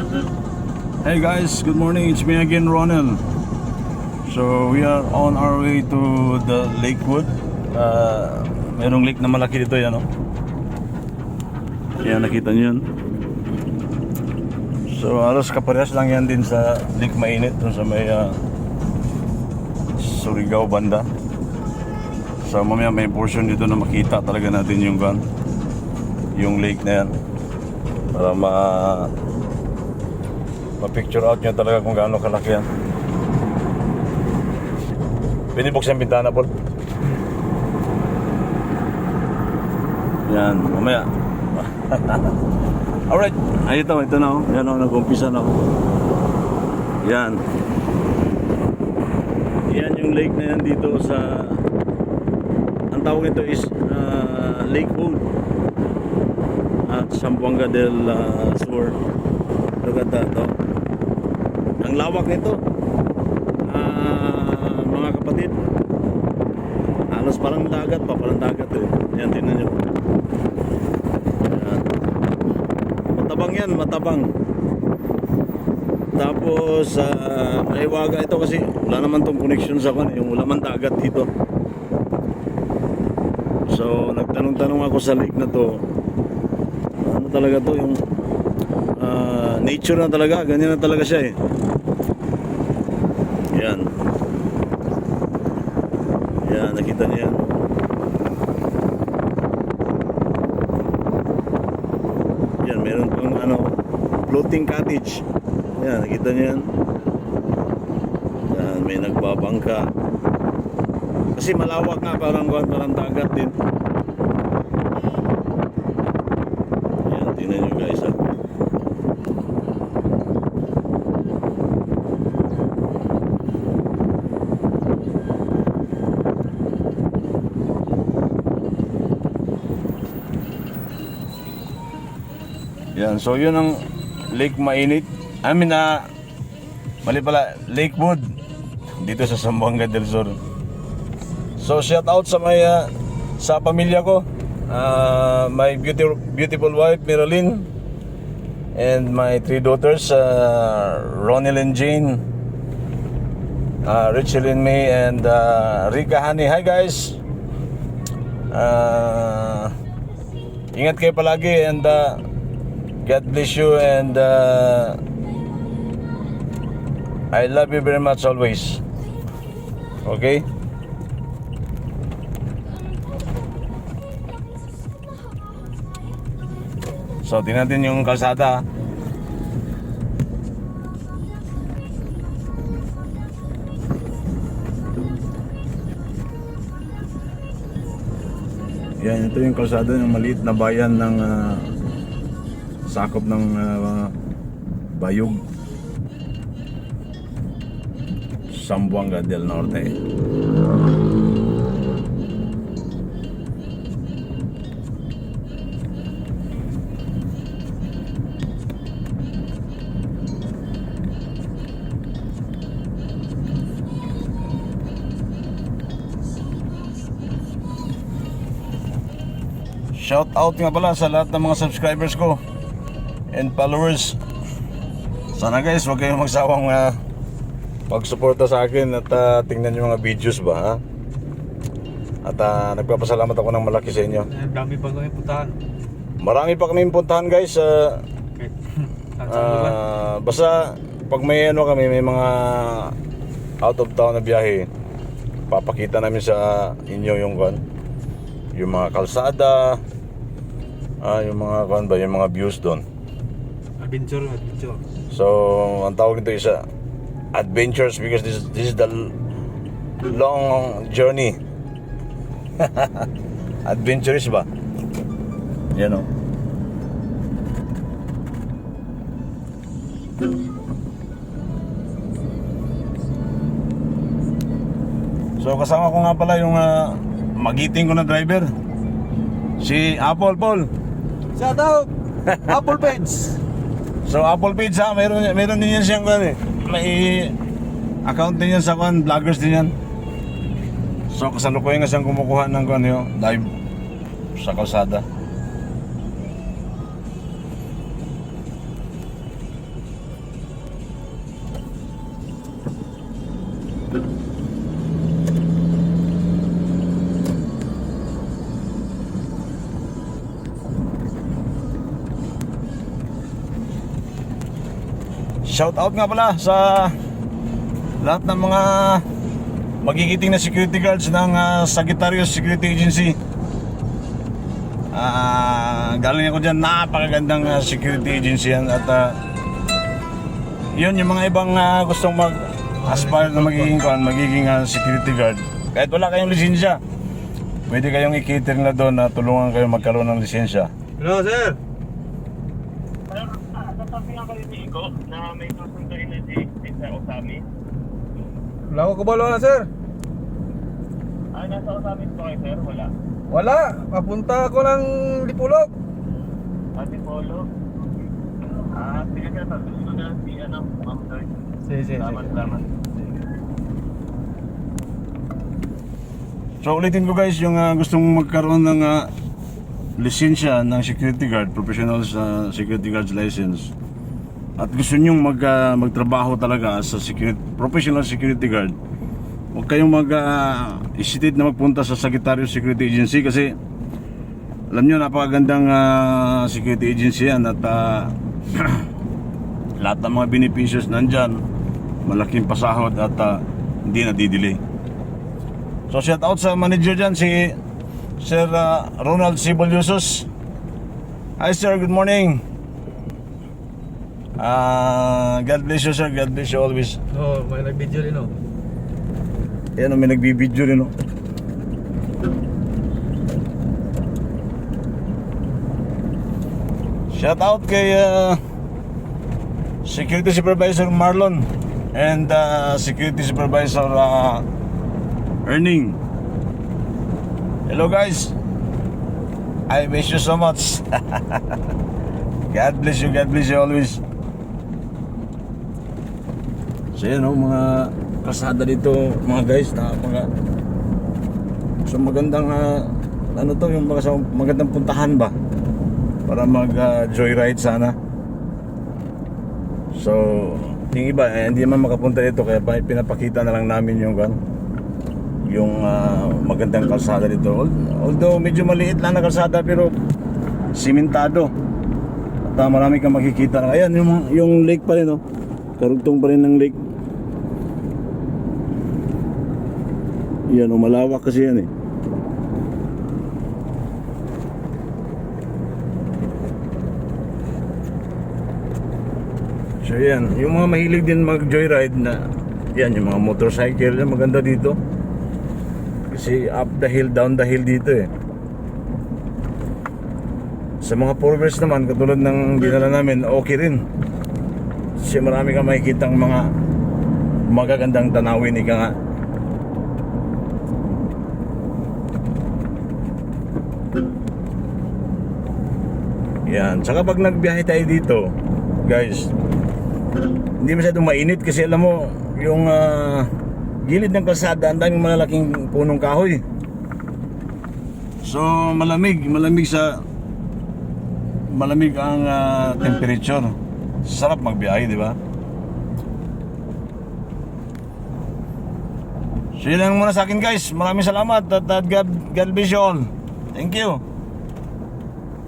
Hey guys, good morning. It's me again, Ronel. So we are on our way to the Lakewood. Merong lake na malaki dito yan, no? Yan, nakita nyo yun. So halos kaparehas lang yan din sa Lake Mainit, dun sa may Surigao banda. So mamaya may portion dito na makita talaga natin yung lake na yan, para ma-picture out nyo talaga kung gaano kalaki yan. Pinibuksan yung bintana, Paul. Yan, mamaya. Alright, ay ito na, oh. Yan, oh, nag-umpisa na, oh. Yan. Yan yung lake na yan dito sa, ang tawag ito is Lakewood at Zamboanga del Sur. Look at that, oh. Ang lawak nito, mga kapatid. Halos parang dagat pa, parang dagat eh. Yan, tingnan nyo. Yan. Matabang yan, matabang. Tapos maiwaga ito kasi wala naman tong connection sa kan, yung wala man dagat dito. So nagtanong-tanong ako sa lake na to, ano talaga to, yung nature na talaga, ganyan na talaga siya eh. Yan. Yan, nakita niyo yan. Yan, meron pang floating cottage. Yan, nakita niyo yan. Yan, may nagbabangka. Kasi malawak nga, parang dagat din. Yan, tingnan nyo guys, ha. Yan, so yun ang Lake Mainit. Mali pala, Lakewood dito sa Zamboanga del Sur. So shout out sa sa pamilya ko, my beautiful wife Marilyn, and my 3 daughters, Ronil and Jane, Richelyn May, and Rika Honey. Hi guys. Ingat kayo palagi, and God bless you, and I love you very much always. Okay? So, tingnan natin yung kalsada. Yan, ito yung kalsada ng maliit na bayan ng sakop ng Bayog, Zamboanga del Norte. Shout out nga pala sa lahat ng mga subscribers ko and followers. Sana guys, huwag kayong magsawang pagsuporta sa akin at tingnan yung mga videos ba, ha? At nagpapasalamat ako ng malaki sa inyo. Dami pa kami puntahan. Marami pa kami puntahan guys. Basta pag may kami, may mga out of town na biyahe, papakita namin sa inyo yung mga kalsada, yung mga yung mga views doon. Adventure. So, ang tawag nito is adventures, because this is the long journey. Adventurous ba? Yan o. So, kasama ko nga pala yung magiting ko na driver, si Apple Paul. Shout out! Apple Page! So Apple Page, ha, meron din yan siyang may account din yan sa vloggers din yan. So kasalukuyan nga siyang kumukuha ng dive sa kalsada. shout out nga pala sa lahat ng mga magigiting na security guards ng Sagittarius Security Agency. Galing ako dyan, napakagandang security agency yan. At yun, yung mga ibang gustong mag-aspire na magiging security guard, kahit wala kayong lisensya, pwede kayong i-cater na doon na tulungan kayo magkaroon ng lisensya. Hello, sir. Sasabi nga kayo ni Iko na may susunduin na si sa Osami. Wala ko kabalo na, sir. Nasa Osami po kayo, sir? Wala. Wala. Papunta ako ng Dipolog. Si Polo. Sige sir, sabi ko na si Ma'am Sir. Sige. Salamat. So ulitin ko guys, yung gustong magkaroon ng lisensya ng security guard, professional sa security guard's license, at gusto nyong magtrabaho talaga sa professional security guard, huwag kayong hesitate na magpunta sa Sagittarius Security Agency kasi alam nyo, napakagandang security agency yan at lahat ng mga beneficios nandyan, malaking pasahod at hindi nadidelay. So shout out sa manager dyan, si Sir Ronald C. Boliosos. Hi sir, good morning. God bless you sir, God bless you always. Oh, may nag-video rin, oh. Yan, may nagbibideo rin, no? Shout out kay Security Supervisor Marlon and Security Supervisor Erning. Hello guys, I miss you so much. God bless you always. So yan, no, mga kasada dito mga guys na so magandang ano to, yung magandang puntahan ba para mag joyride sana. So yung iba hindi naman makapunta dito kaya pinapakita na lang namin yung magandang kalsada dito, although medyo maliit lang na kalsada pero simentado at marami kang makikita na. Ayan yung lake pa rin, no? Karugtong pa rin ng lake. Yan, malawak kasi yan eh. So yan, yung mga mahilig din mag-joyride na yan, yung mga motorcycle, yan, maganda dito. Kasi up the hill, down the hill dito eh. Sa mga four-wheelers naman, katulad ng dinala namin, okay rin. Kasi marami kang makikitang mga magagandang tanawin, ika nga. Yan, tsaka pag nagbiyahe tayo dito, guys, hindi masyadong mainit kasi alam mo, yung gilid ng kalsada, ang daming malalaking punong kahoy. So malamig ang temperature. Sarap magbiyahe, di ba? So yun lang muna sa akin guys. Maraming salamat at God bless you all. Thank you.